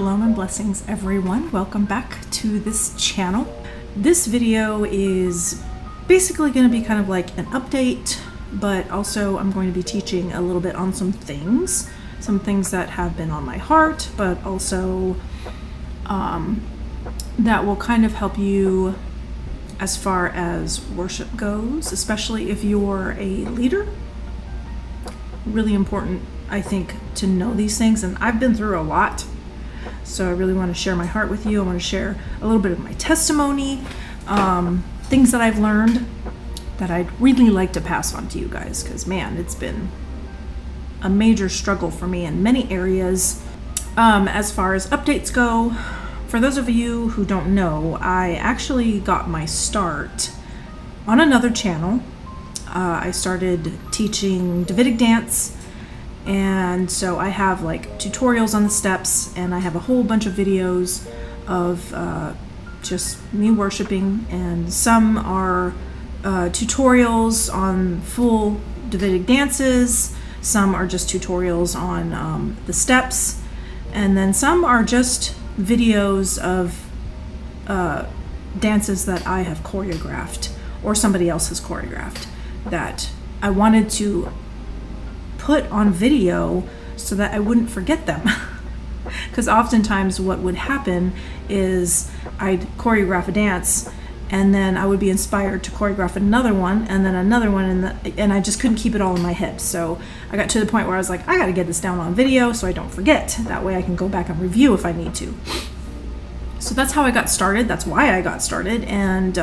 Shalom and blessings, everyone. Welcome back to this channel. This video is basically going to be kind of like an update, but also I'm going to be teaching a little bit on some things that have been on my heart, but also that will kind of help you as far as worship goes, especially if you're a leader. Really important, I think, to know these things, and I've been through a lot, so I really want to share my heart with you. I want to share a little bit of my testimony, things that I've learned that I'd really like to pass on to you guys, because man, it's been a major struggle for me in many areas. As far as updates go, for those of you who don't know, I actually got my start on another channel. I started teaching Davidic dance, and so I have like tutorials on the steps, and I have a whole bunch of videos of just me worshiping, and some are tutorials on full Davidic dances, some are just tutorials on the steps, and then some are just videos of dances that I have choreographed or somebody else has choreographed that I wanted to put on video so that I wouldn't forget them. Because oftentimes what would happen is I'd choreograph a dance and then I would be inspired to choreograph another one and then another one, and I just couldn't keep it all in my head. So I got to the point where I was like, I got to get this down on video so I don't forget. That way I can go back and review if I need to. So that's how I got started. That's why I got started. And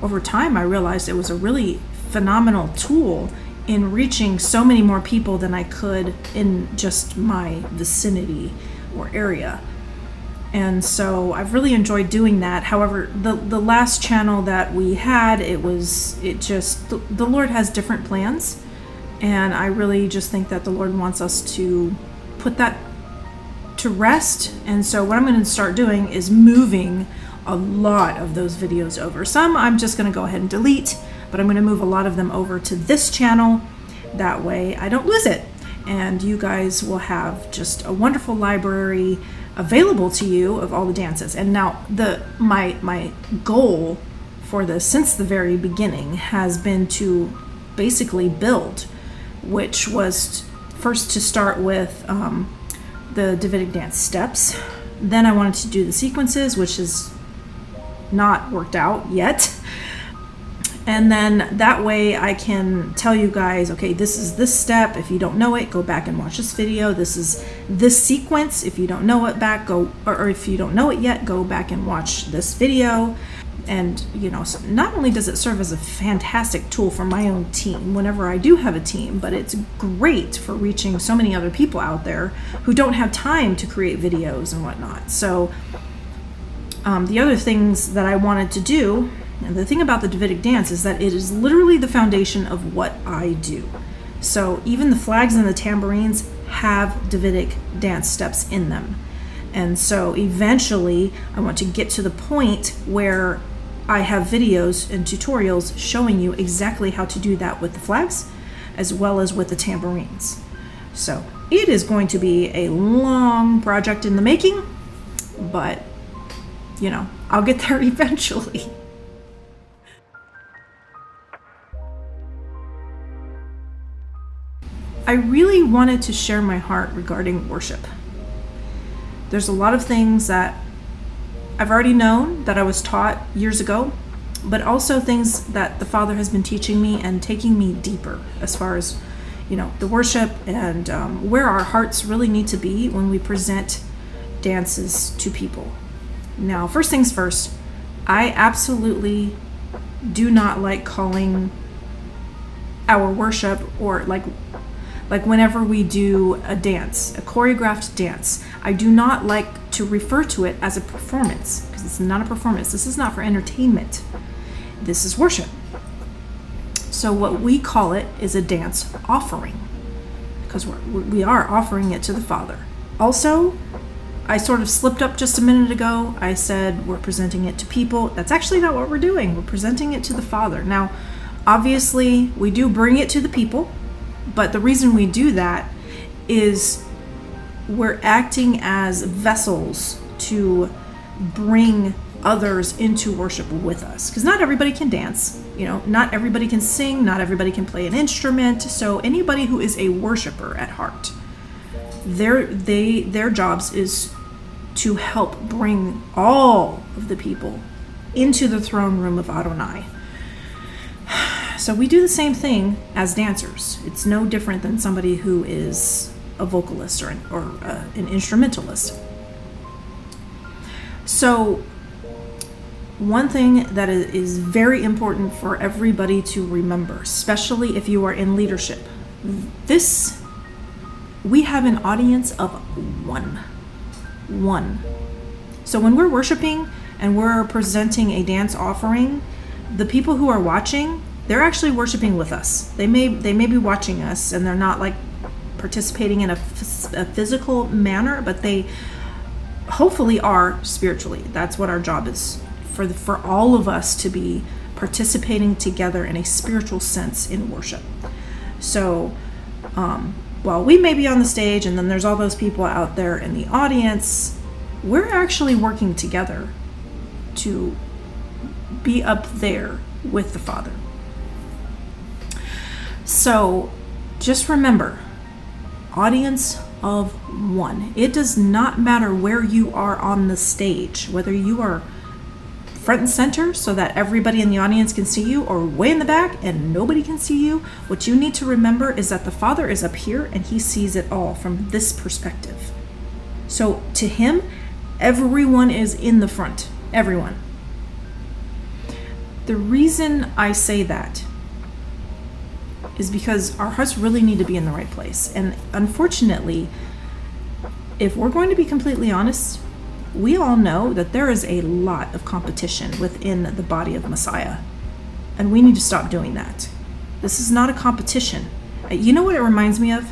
over time I realized it was a really phenomenal tool in reaching so many more people than I could in just my vicinity or area. And so I've really enjoyed doing that. However, the last channel that we had, the Lord has different plans. And I really just think that the Lord wants us to put that to rest. And so what I'm going to start doing is moving a lot of those videos over. Some I'm just going to go ahead and delete, but I'm going to move a lot of them over to this channel. That way I don't lose it. And you guys will have just a wonderful library available to you of all the dances. And now my goal for this since the very beginning has been to basically build, which was first to start with the Davidic dance steps. Then I wanted to do the sequences, which is not worked out yet. And then that way I can tell you guys, okay, this is this step. If you don't know it, go back and watch this video. This is this sequence. If you don't know it or if you don't know it yet, go back and watch this video. And so not only does it serve as a fantastic tool for my own team whenever I do have a team, but it's great for reaching so many other people out there who don't have time to create videos and whatnot. So the other things that I wanted to do, and the thing about the Davidic dance is that it is literally the foundation of what I do. So even the flags and the tambourines have Davidic dance steps in them. And so eventually I want to get to the point where I have videos and tutorials showing you exactly how to do that with the flags as well as with the tambourines. So it is going to be a long project in the making, but I'll get there eventually. I really wanted to share my heart regarding worship. There's a lot of things that I've already known that I was taught years ago, but also things that the Father has been teaching me and taking me deeper as far as, the worship and where our hearts really need to be when we present dances to people. Now, first things first, I absolutely do not like calling our worship or like whenever we do a dance, a choreographed dance, I do not like to refer to it as a performance, because it's not a performance. This is not for entertainment. This is worship. So what we call it is a dance offering, because we are offering it to the Father. Also, I sort of slipped up just a minute ago. I said we're presenting it to people. That's actually not what we're doing. We're presenting it to the Father. Now, obviously, we do bring it to the people, but the reason we do that is we're acting as vessels to bring others into worship with us, because not everybody can dance, not everybody can sing, not everybody can play an instrument. So anybody who is a worshiper at heart, their jobs is to help bring all of the people into the throne room of Adonai. So we do the same thing as dancers. It's no different than somebody who is a vocalist or an instrumentalist. So one thing that is very important for everybody to remember, especially if you are in leadership, we have an audience of one. So when we're worshiping and we're presenting a dance offering, the people who are watching, they're actually worshiping with us. They may be watching us, and they're not like participating in a physical manner, but they hopefully are spiritually. That's what our job is, for all of us to be participating together in a spiritual sense in worship. So while we may be on the stage and then there's all those people out there in the audience, we're actually working together to be up there with the Father. So just remember, audience of one. It does not matter where you are on the stage, whether you are front and center so that everybody in the audience can see you, or way in the back and nobody can see you. What you need to remember is that the Father is up here and he sees it all from this perspective. So to him, everyone is in the front. Everyone. The reason I say that is because our hearts really need to be in the right place. And unfortunately, if we're going to be completely honest, we all know that there is a lot of competition within the body of Messiah. And we need to stop doing that. This is not a competition. You know what it reminds me of?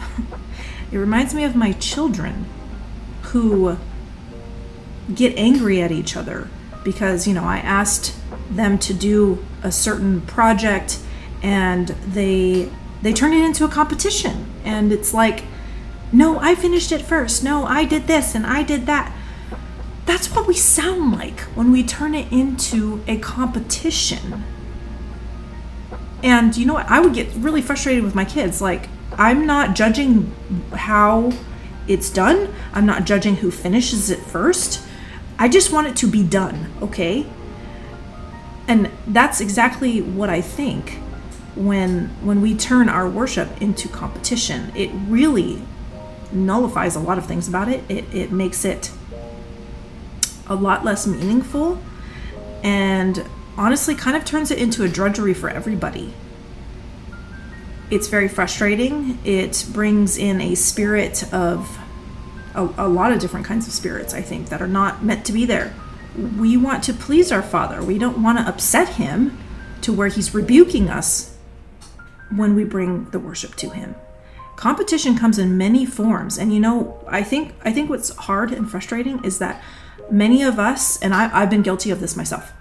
It reminds me of my children who get angry at each other because, I asked them to do a certain project and they turn it into a competition. And it's like, no, I finished it first. No, I did this and I did that. That's what we sound like when we turn it into a competition. And you know what? I would get really frustrated with my kids. Like, I'm not judging how it's done. I'm not judging who finishes it first. I just want it to be done, okay? And that's exactly what I think when we turn our worship into competition. It really nullifies a lot of things about it. It makes it a lot less meaningful, and honestly kind of turns it into a drudgery for everybody. It's very frustrating. It brings in a spirit of a lot of different kinds of spirits, I think, that are not meant to be there. We want to please our Father. We don't want to upset him to where he's rebuking us when we bring the worship to him. Competition comes in many forms. And I think what's hard and frustrating is that many of us, and I've been guilty of this myself,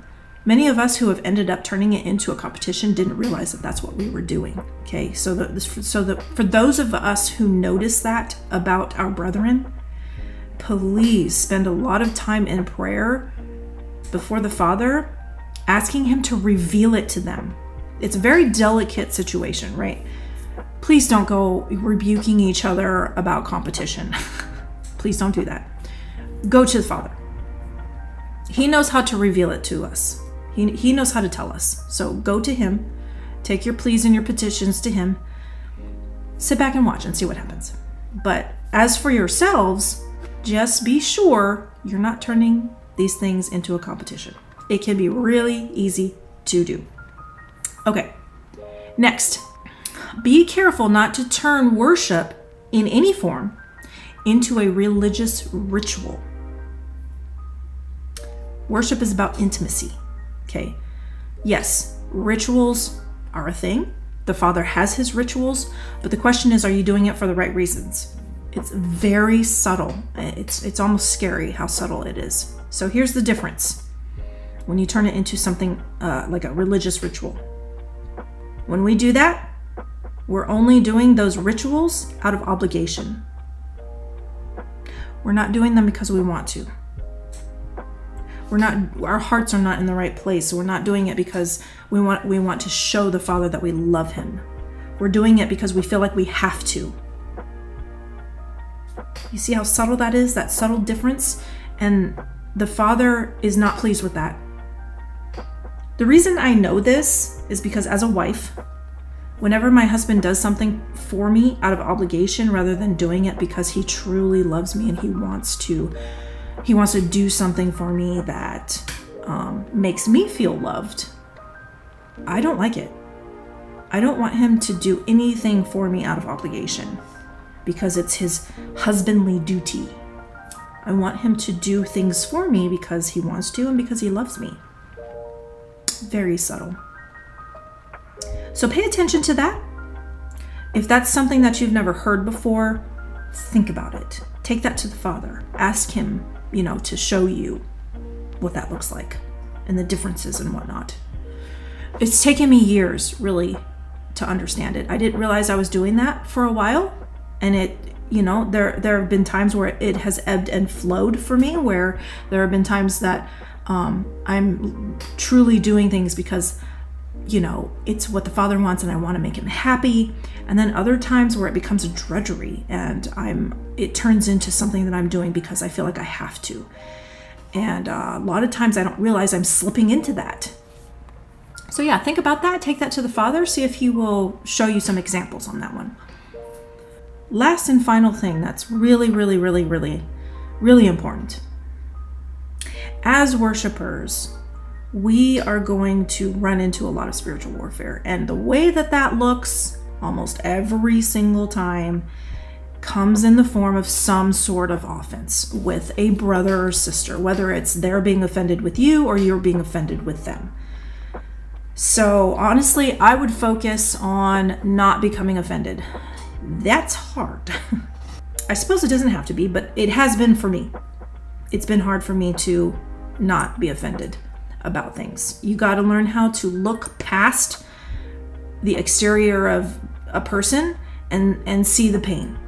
many of us who have ended up turning it into a competition didn't realize that that's what we were doing. Okay, so for those of us who notice that about our brethren, please spend a lot of time in prayer before the Father, asking him to reveal it to them. It's a very delicate situation, right? Please don't go rebuking each other about competition. Please don't do that. Go to the Father. He knows how to reveal it to us. He knows how to tell us. So go to him, take your pleas and your petitions to him, sit back and watch and see what happens. But as for yourselves, just be sure you're not turning these things into a competition. It can be really easy to do. Okay, next, be careful not to turn worship in any form into a religious ritual. Worship is about intimacy, okay? Yes, rituals are a thing. The Father has his rituals, but the question is, are you doing it for the right reasons? It's very subtle. It's almost scary how subtle it is. So here's the difference when you turn it into something like a religious ritual. When we do that, we're only doing those rituals out of obligation. We're not doing them because we want to. Our hearts are not in the right place. So we're not doing it because we want to show the Father that we love him. We're doing it because we feel like we have to. You see how subtle that is? That subtle difference? And the Father is not pleased with that. The reason I know this is because as a wife, whenever my husband does something for me out of obligation rather than doing it because he truly loves me and he wants to do something for me that makes me feel loved, I don't like it. I don't want him to do anything for me out of obligation because it's his husbandly duty. I want him to do things for me because he wants to and because he loves me. Very subtle. So pay attention to that. If that's something that you've never heard before, think about it. Take that to the Father. Ask him, to show you what that looks like and the differences and whatnot. It's taken me years, really, to understand it. I didn't realize I was doing that for a while. And it, there have been times where it has ebbed and flowed for me, where there have been times that I'm truly doing things because, it's what the Father wants and I want to make him happy. And then other times where it becomes a drudgery and it turns into something that I'm doing because I feel like I have to. And a lot of times I don't realize I'm slipping into that. So yeah, think about that. Take that to the Father. See if he will show you some examples on that one. Last and final thing that's really, really, really, really, really important. As worshipers, we are going to run into a lot of spiritual warfare. And the way that looks almost every single time comes in the form of some sort of offense with a brother or sister, whether it's they're being offended with you or you're being offended with them. So honestly, I would focus on not becoming offended. That's hard. I suppose it doesn't have to be, but it has been for me. It's been hard for me to not be offended about things. You got to learn how to look past the exterior of a person and see the pain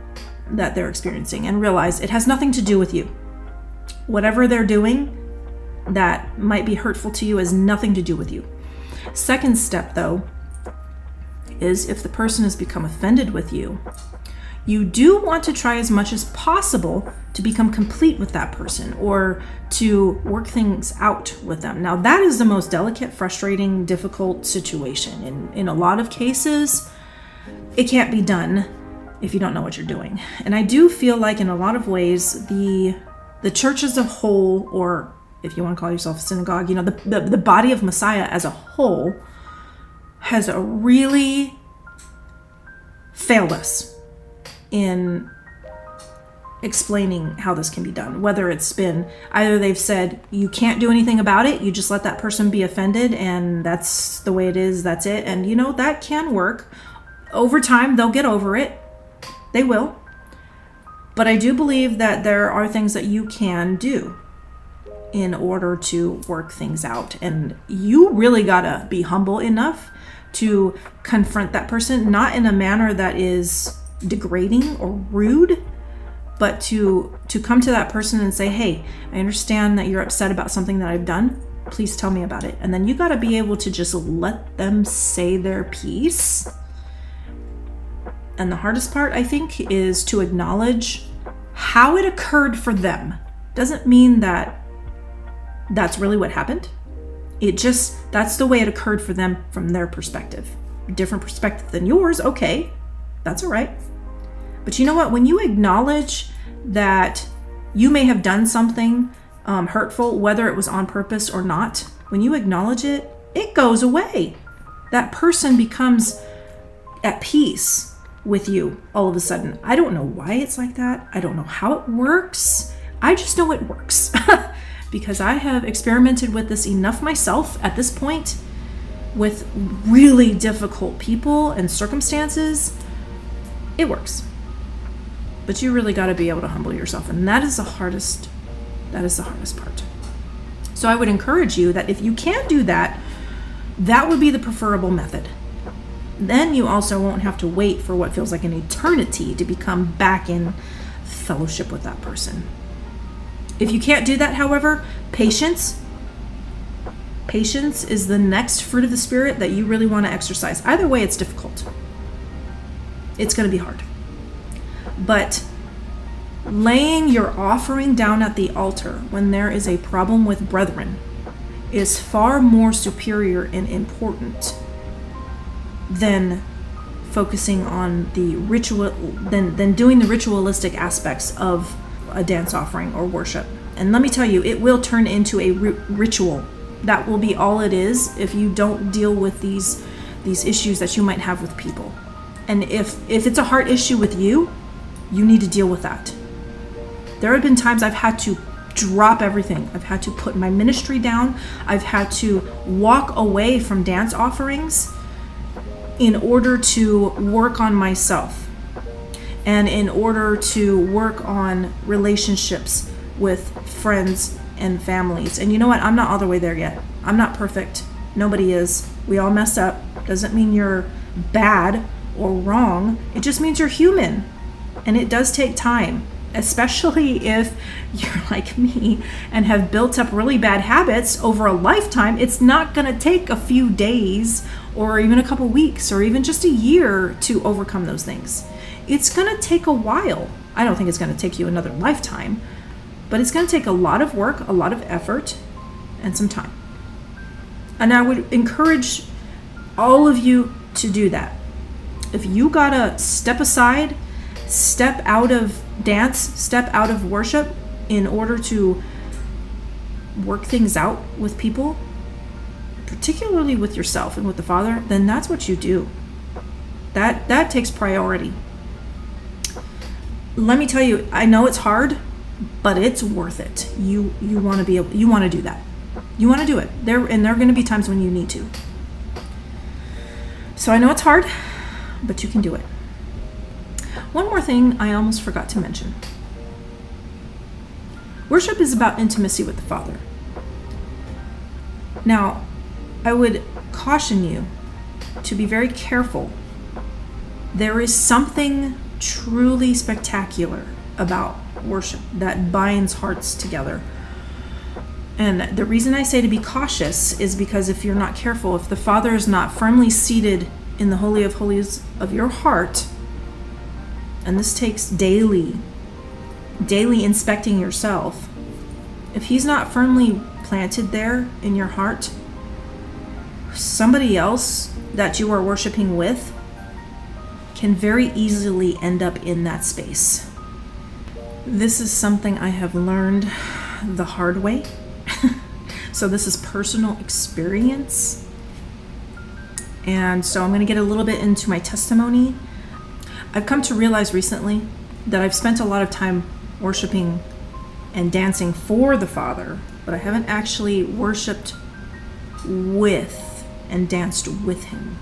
that they're experiencing and realize it has nothing to do with you. Whatever they're doing that might be hurtful to you has nothing to do with you. Second step, though, is if the person has become offended with you, you do want to try as much as possible to become complete with that person or to work things out with them. Now, that is the most delicate, frustrating, difficult situation. In a lot of cases, it can't be done if you don't know what you're doing. And I do feel like in a lot of ways, the church as a whole, or if you want to call yourself a synagogue, the body of Messiah as a whole has really failed us in explaining how this can be done. Whether it's been either they've said you can't do anything about it, you just let that person be offended and that's the way it is, that's it. And that can work. Over time, they'll get over it. They will. But I do believe that there are things that you can do in order to work things out. And you really gotta be humble enough to confront that person, not in a manner that is degrading or rude, but to come to that person and say, hey, I understand that you're upset about something that I've done. Please tell me about it. And then you got to be able to just let them say their piece. And the hardest part, I think, is to acknowledge how it occurred for them. Doesn't mean that that's really what happened. That's the way it occurred for them from their perspective. Different perspective than yours, okay, that's all right. But you know what? When you acknowledge that you may have done something hurtful, whether it was on purpose or not, when you acknowledge it, it goes away. That person becomes at peace with you all of a sudden. I don't know why it's like that. I don't know how it works. I just know it works because I have experimented with this enough myself at this point with really difficult people and circumstances. It works. But you really got to be able to humble yourself. And that is the hardest part. So I would encourage you that if you can't do that, that would be the preferable method. Then you also won't have to wait for what feels like an eternity to become back in fellowship with that person. If you can't do that, however, patience is the next fruit of the Spirit that you really want to exercise. Either way, it's difficult. It's going to be hard. But laying your offering down at the altar when there is a problem with brethren is far more superior and important than focusing on the ritual, than doing the ritualistic aspects of a dance offering or worship. And let me tell you, it will turn into a ritual. That will be all it is if you don't deal with these issues that you might have with people. And if it's a heart issue with you, you need to deal with that. There have been times I've had to drop everything. I've had to put my ministry down. I've had to walk away from dance offerings in order to work on myself and in order to work on relationships with friends and families. And you know what? I'm not all the way there yet. I'm not perfect. Nobody is. We all mess up. Doesn't mean you're bad or wrong. It just means you're human. And it does take time, especially if you're like me and have built up really bad habits over a lifetime. It's not going to take a few days or even a couple weeks or even just a year to overcome those things. It's going to take a while. I don't think it's going to take you another lifetime, but it's going to take a lot of work, a lot of effort, and some time. And I would encourage all of you to do that. If you got to step aside, step out of dance, step out of worship in order to work things out with people, particularly with yourself and with the Father, then that's what you do. That takes priority. Let me tell you, I know it's hard, but it's worth it. You want to do that. You want to do it. There are going to be times when you need to. So I know it's hard, but you can do it. One more thing I almost forgot to mention. Worship is about intimacy with the Father. Now, I would caution you to be very careful. There is something truly spectacular about worship that binds hearts together. And the reason I say to be cautious is because if you're not careful, if the Father is not firmly seated in the Holy of Holies of your heart, and this takes daily inspecting yourself, if he's not firmly planted there in your heart, somebody else that you are worshiping with can very easily end up in that space. This is something I have learned the hard way. So this is personal experience. And so I'm going to get a little bit into my testimony. I've come to realize recently that I've spent a lot of time worshiping and dancing for the Father, but I haven't actually worshiped with and danced with him.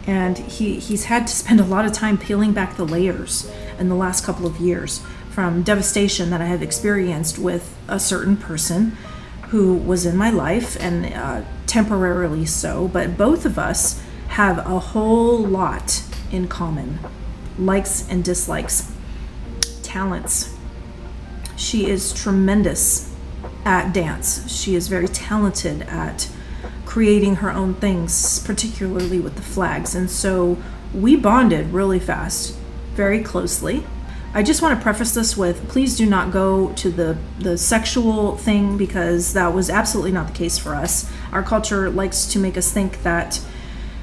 And he's had to spend a lot of time peeling back the layers in the last couple of years from devastation that I have experienced with a certain person who was in my life, and temporarily so, but both of us have a whole lot in common. Likes and dislikes, talents. She is tremendous at dance. She is very talented at creating her own things, particularly with the flags. And so we bonded really fast, very closely. I just want to preface this with, please do not go to the sexual thing, because that was absolutely not the case for us. Our culture likes to make us think that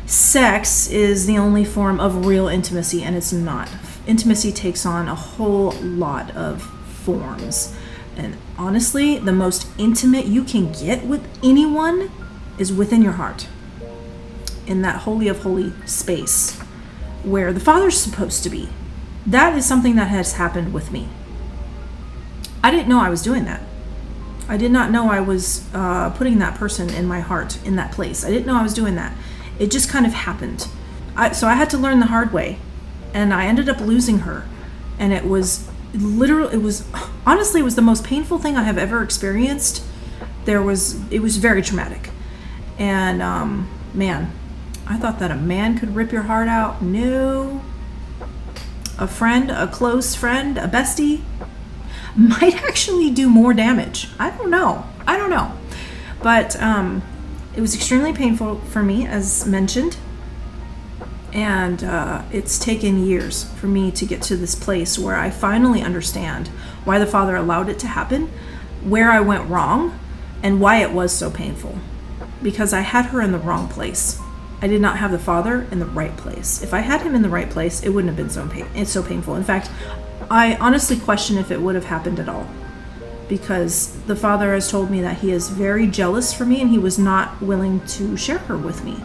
sex is the only form of real intimacy, and it's not. Intimacy takes on a whole lot of forms. And honestly, the most intimate you can get with anyone is within your heart, in that holy of holy space where the Father's supposed to be. That is something that has happened with me. I didn't know I was doing that. I did not know I was putting that person in my heart, in that place. I didn't know I was doing that. It just kind of happened. So I had to learn the hard way, and I ended up losing her. And it was honestly the most painful thing I have ever experienced. It was very traumatic. And man, I thought that a man could rip your heart out. No. A friend, a close friend, a bestie. might actually do more damage. I don't know. But it was extremely painful for me, as mentioned. And it's taken years for me to get to this place where I finally understand why the Father allowed it to happen, where I went wrong, and why it was so painful. Because I had her in the wrong place. I did not have the Father in the right place. If I had him in the right place, it wouldn't have been so painful. In fact, I honestly question if it would have happened at all. Because the Father has told me that he is very jealous for me and he was not willing to share her with me.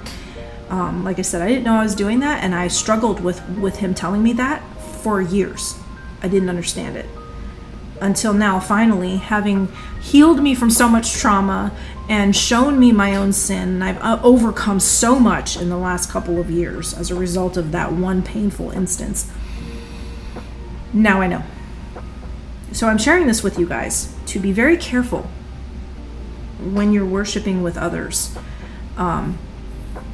Like I said, I didn't know I was doing that, and I struggled with him telling me that for years. I didn't understand it. Until now, finally, having healed me from so much trauma and shown me my own sin, I've overcome so much in the last couple of years as a result of that one painful instance. Now I know. So I'm sharing this with you guys to be very careful when you're worshiping with others,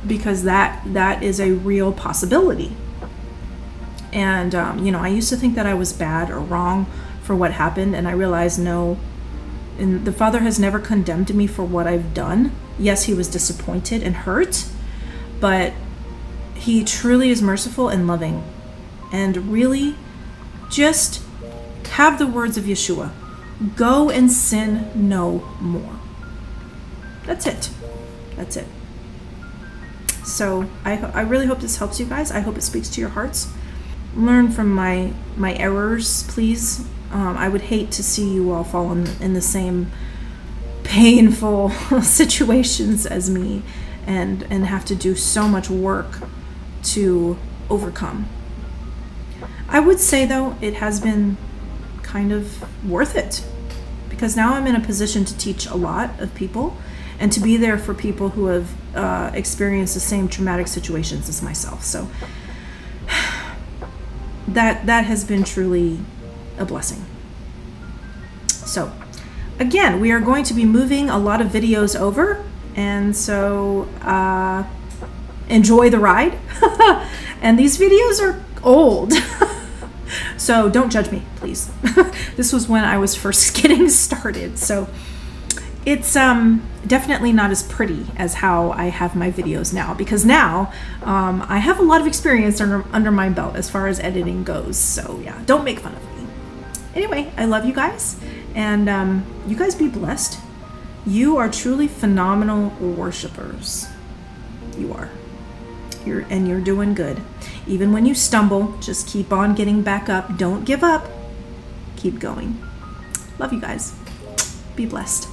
because that is a real possibility. And I used to think that I was bad or wrong for what happened, and I realized no. And the Father has never condemned me for what I've done. Yes, he was disappointed and hurt, but he truly is merciful and loving. And really, just have the words of Yeshua. Go and sin no more. That's it. So I really hope this helps you guys. I hope it speaks to your hearts. Learn from my errors, please. I would hate to see you all fall in the same painful situations as me and have to do so much work to overcome. I would say, though, it has been kind of worth it, because now I'm in a position to teach a lot of people and to be there for people who have experienced the same traumatic situations as myself. So that has been truly a blessing. So again, we are going to be moving a lot of videos over, and so enjoy the ride. And these videos are old. So don't judge me, please. This was when I was first getting started. So it's definitely not as pretty as how I have my videos now, because now I have a lot of experience under my belt as far as editing goes. So yeah, don't make fun of me. Anyway, I love you guys, and you guys be blessed. You are truly phenomenal worshipers. You are. You're doing good. Even when you stumble, just keep on getting back up. Don't give up. Keep going. Love you guys. Be blessed.